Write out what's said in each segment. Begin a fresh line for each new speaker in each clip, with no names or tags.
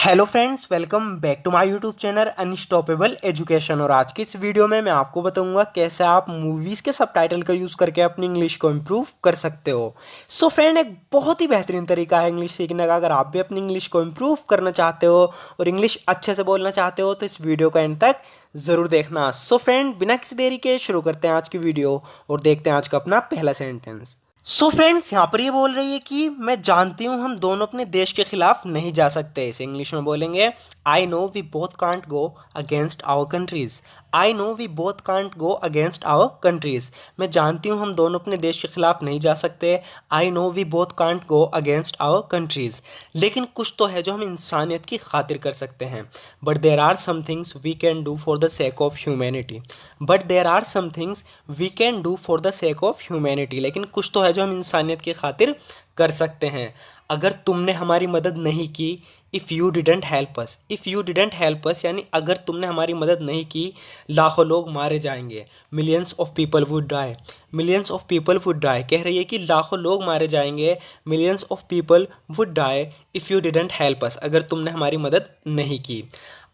Hello friends, welcome back to my YouTube channel unstoppable education. और आज की इस वीडियो में मैं आपको बताऊंगा कैसे आप मूवीज़ के सबटाइटल का यूज़ करके अपनी इंग्लिश को इम्प्रूव कर सकते हो। सो फ्रेंड, एक बहुत ही बेहतरीन तरीका है इंग्लिश सीखने का। अगर आप भी अपनी इंग्लिश को इम्प्रूव करना चाहते हो और इंग्लिश अच्छे से बोलना चाहते हो तो इस वीडियो का एंड तक ज़रूर देखना। सो फ्रेंड, बिना किसी देरी के शुरू करते हैं आज की वीडियो और देखते हैं आज का अपना पहला सेंटेंस। सो फ्रेंड्स, यहाँ पर ये बोल रही है कि मैं जानती हूँ हम दोनों अपने देश के खिलाफ नहीं जा सकते। इसे इंग्लिश में बोलेंगे I know we both can't go against our countries. I know we both can't go against our countries. मैं जानती हूँ हम दोनों अपने देश के खिलाफ नहीं जा सकते। I know we both can't go against our countries. लेकिन कुछ तो है जो हम इंसानियत की खातिर कर सकते हैं। But there are some things we can do for the sake of humanity. But there are some things we can do for the sake of humanity. लेकिन कुछ तो है जो हम इंसानियत की खातिर कर सकते हैं। अगर तुमने हमारी मदद नहीं की, if you didn't help us, if you didn't help अस यानी अगर तुमने हमारी मदद नहीं की, लाखों लोग मारे जाएंगे। Millions of people would die. Millions of people would die कह रही है कि लाखों लोग मारे जाएंगे। Millions of people would die if you didn't help us, अगर तुमने हमारी मदद नहीं की।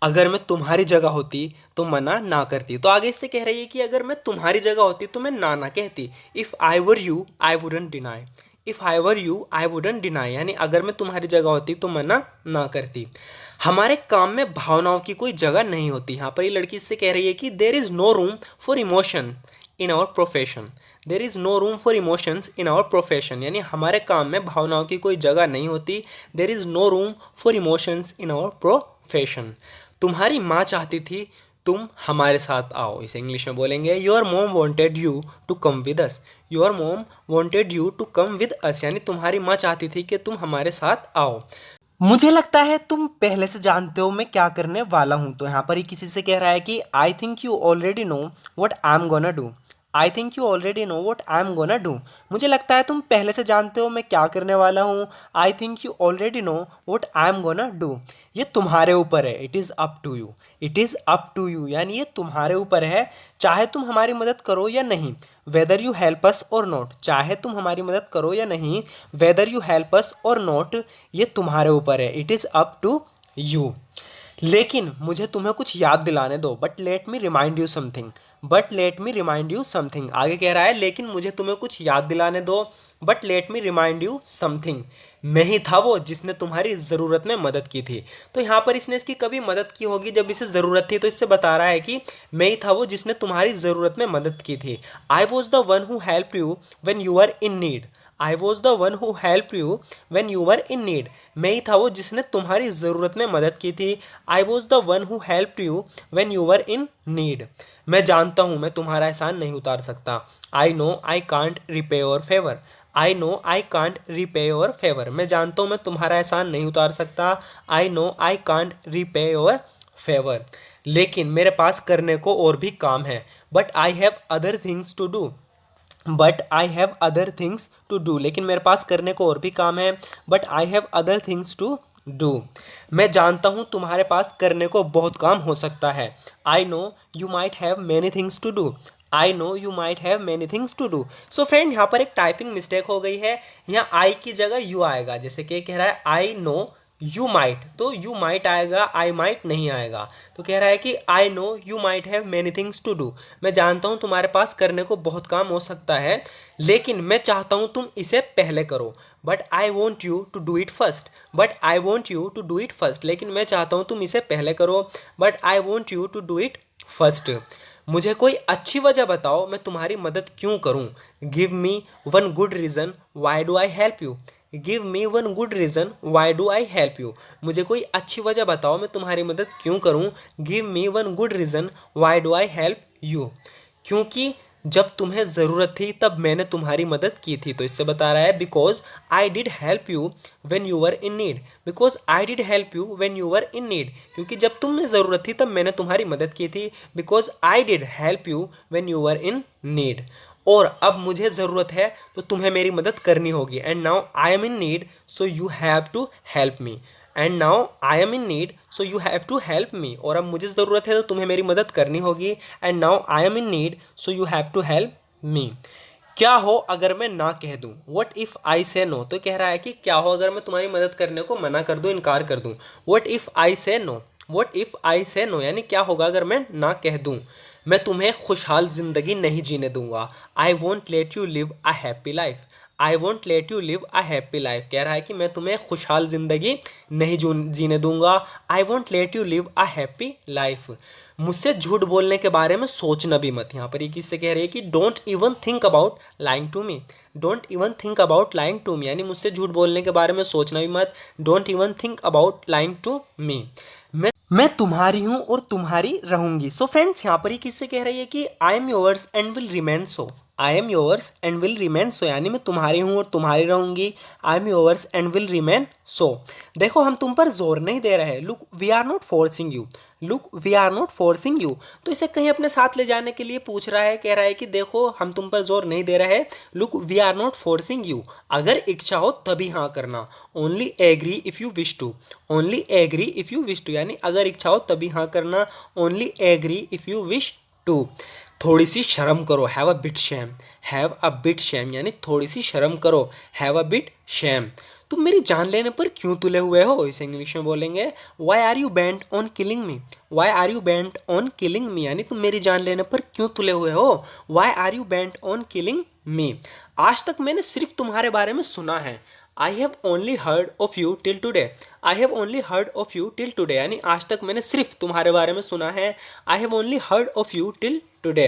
अगर मैं तुम्हारी जगह होती तो मना ना करती। तो आगे इससे कह रही है कि अगर मैं तुम्हारी जगह होती तो मैं ना कहती। If I were you I wouldn't deny. If I were you I wouldn't deny यानी अगर मैं तुम्हारी जगह होती तो मना ना करती। हमारे काम में भावनाओं की कोई जगह नहीं होती। यहाँ पर ये लड़की इससे कह रही है कि there is no room for emotion in our profession. There is no room for emotions in our profession यानी हमारे काम में भावनाओं की कोई जगह नहीं होती। There is no room for emotions in our profession. तुम्हारी माँ चाहती थी तुम हमारे साथ आओ। इसे इंग्लिश में बोलेंगे your mom wanted you to come with us. Your mom wanted you to come with us यानी तुम्हारी माँ चाहती थी कि तुम हमारे साथ आओ। मुझे लगता है तुम पहले से जानते हो मैं क्या करने वाला हूं। तो यहाँ पर ही किसी से कह रहा है कि आई think you already know what I am gonna do. I think you already know what I am gonna do. मुझे लगता है तुम पहले से जानते हो मैं क्या करने वाला हूँ। I think you already know what I am gonna do. ये तुम्हारे ऊपर है। It is up to you. It is up to you यानी ये तुम्हारे ऊपर है, चाहे तुम हमारी मदद करो या नहीं। वेदर यू हेल्प अस और नॉट, चाहे तुम हमारी मदद करो या नहीं। वेदर यू हेल्प अस और नॉट, ये तुम्हारे ऊपर है। It is up to you. लेकिन मुझे तुम्हें कुछ याद दिलाने दो। But let me remind you something. But let me remind you something आगे कह रहा है लेकिन मुझे तुम्हें कुछ याद दिलाने दो। But let me remind you something. मैं ही था वो जिसने तुम्हारी ज़रूरत में मदद की थी। तो यहाँ पर इसने इसकी कभी मदद की होगी जब इसे ज़रूरत थी, तो इससे बता रहा है कि मैं ही था वो जिसने तुम्हारी ज़रूरत में मदद की थी। I was the one who help you when you are in need. I was the one who help you when you are in need. मैं ही था वो जिसने तुम्हारी ज़रूरत में मदद की थी। I was the one who help you when you are in need. मैं जानता हूँ मैं तुम्हारा एहसान नहीं उतार सकता। I know I can't repay your favour. I know I can't repay your favour. मैं जानता हूँ मैं तुम्हारा एहसान नहीं उतार सकता। I know I can't repay your favour. लेकिन मेरे पास करने को और भी काम है। But I have other things to do. But I have other things to do लेकिन मेरे पास करने को और भी काम है। But I have other things to do. मैं जानता हूँ तुम्हारे पास करने को बहुत काम हो सकता है। I know you might have many things to do. I know you might have many things to do. So friend, यहाँ पर एक टाइपिंग मिस्टेक हो गई है। यहाँ आई की जगह यू आएगा। जैसे कि कह रहा है आई नो यू माइट, तो यू माइट आएगा, आई माइट नहीं आएगा। तो कह रहा है कि I know you might have many things to do. मैं जानता हूँ तुम्हारे पास करने को बहुत काम हो सकता है, लेकिन मैं चाहता हूँ तुम इसे पहले करो। But I want you to do it first. But I want you to do it first लेकिन मैं चाहता हूँ तुम इसे पहले करो। But I want you to do it first. मुझे कोई अच्छी वजह बताओ मैं तुम्हारी मदद क्यों करूँ। Give me one good reason why do I help you. Give me one good reason why do I help you. मुझे कोई अच्छी वजह बताओ मैं तुम्हारी मदद क्यों करूँ। Give me one good reason why do I help you. क्योंकि जब तुम्हें ज़रूरत थी तब मैंने तुम्हारी मदद की थी। तो इससे बता रहा है because I did help you when you were in need. Because I did help you when you were in need क्योंकि जब तुम्हें ज़रूरत थी तब मैंने तुम्हारी मदद की थी। Because I did help you when you were in need. और अब मुझे ज़रूरत है तो तुम्हें मेरी मदद करनी होगी। And now I am in need so you have to help me. And now I am in need so you have to help me. और अब मुझे ज़रूरत है तो तुम्हें मेरी मदद करनी होगी। And now I am in need so you have to help me. क्या हो अगर मैं ना कह दूं, वट इफ़ आई से नो। तो कह रहा है कि क्या हो अगर मैं तुम्हारी मदद करने को मना कर दूं, इनकार कर दूं। वट इफ़ आई से नो, वट इफ़ आई से नो यानी क्या होगा अगर मैं ना कह दूं, मैं तुम्हें खुशहाल ज़िंदगी नहीं जीने दूंगा। I won't let you live a happy life. I won't let you live a happy life कह रहा है कि मैं तुम्हें खुशहाल ज़िंदगी नहीं जीने दूंगा। I won't let you live a happy life. मुझसे झूठ बोलने के बारे में सोचना भी मत। यहाँ पर ये किससे कह रही है कि don't even think about lying to me. Don't even think about lying to me यानी मुझसे झूठ बोलने के बारे में सोचना भी मत। Don't even think about lying to me. मैं तुम्हारी हूँ और तुम्हारी रहूंगी। सो फ्रेंड्स यहाँ पर ही किससे कह रही है कि I am yours and will remain so. I am yours and will remain so यानी मैं तुम्हारी हूँ और तुम्हारी रहूंगी। I am yours and will remain so. देखो हम तुम पर जोर नहीं दे रहे। Look we are not forcing you. Look we are not forcing you. तो इसे कहीं अपने साथ ले जाने के लिए पूछ रहा है, कह रहा है कि देखो हम तुम पर जोर नहीं दे रहे। Look we are not forcing you. अगर इच्छा हो तभी हाँ करना। Only agree if you wish to. Only agree if you wish to यानी अगर इच्छा हो तभी हाँ करना। Only agree if you wish to. थोड़ी सी शर्म करो। Have a bit shame. Have a bit shame यानी थोड़ी सी शर्म करो। Have a bit shame. तुम मेरी जान लेने पर क्यों तुले हुए हो, इसे इंग्लिश में बोलेंगे why are you bent on killing me. Why are you bent on killing me यानी तुम मेरी जान लेने पर क्यों तुले हुए हो। Why are you bent on killing me. आज तक मैंने सिर्फ तुम्हारे बारे में सुना है। I have only heard of you till today. I have only heard of you till today यानी आज तक मैंने सिर्फ तुम्हारे बारे में सुना है। I have only heard of you till today.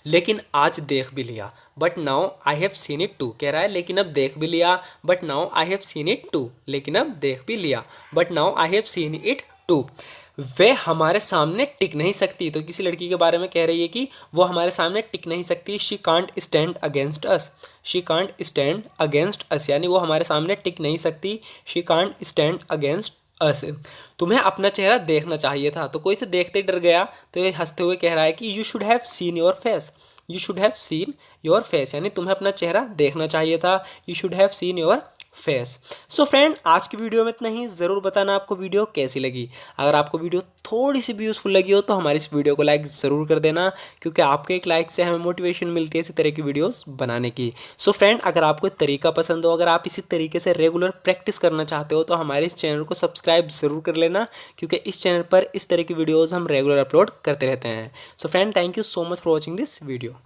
लेकिन आज देख भी लिया। But now I have seen it too कह रहा है लेकिन अब देख भी लिया। But now I have seen it too लेकिन अब देख भी लिया। But now I have seen it too. वे हमारे सामने टिक नहीं सकती। तो किसी लड़की के बारे में कह रही है कि वो हमारे सामने टिक नहीं सकती। She can't stand against us. She can't stand against us यानी वो हमारे सामने टिक नहीं सकती। She can't stand against us. तुम्हें अपना चेहरा देखना चाहिए था। तो कोई से देखते डर गया तो ये हंसते हुए कह रहा है कि you should have seen your face. You should have seen your face यानी तुम्हें अपना चेहरा देखना चाहिए था। You should have seen your face. So friend आज की वीडियो में इतना ही। ज़रूर बताना आपको वीडियो कैसी लगी। अगर आपको वीडियो थोड़ी सी भी यूज़फुल लगी हो तो हमारी इस वीडियो को लाइक ज़रूर कर देना, क्योंकि आपके एक लाइक से हमें मोटिवेशन मिलती है इसी तरह की वीडियोस बनाने की। सो फ्रेंड अगर आपको तरीका पसंद हो, अगर आप इसी तरीके से रेगुलर प्रैक्टिस करना चाहते हो तो हमारे इस चैनल को सब्सक्राइब ज़रूर कर लेना, क्योंकि इस चैनल पर इस तरह की वीडियोज़ हम रेगुलर अपलोड करते रहते हैं। So friend thank you so much for watching this video.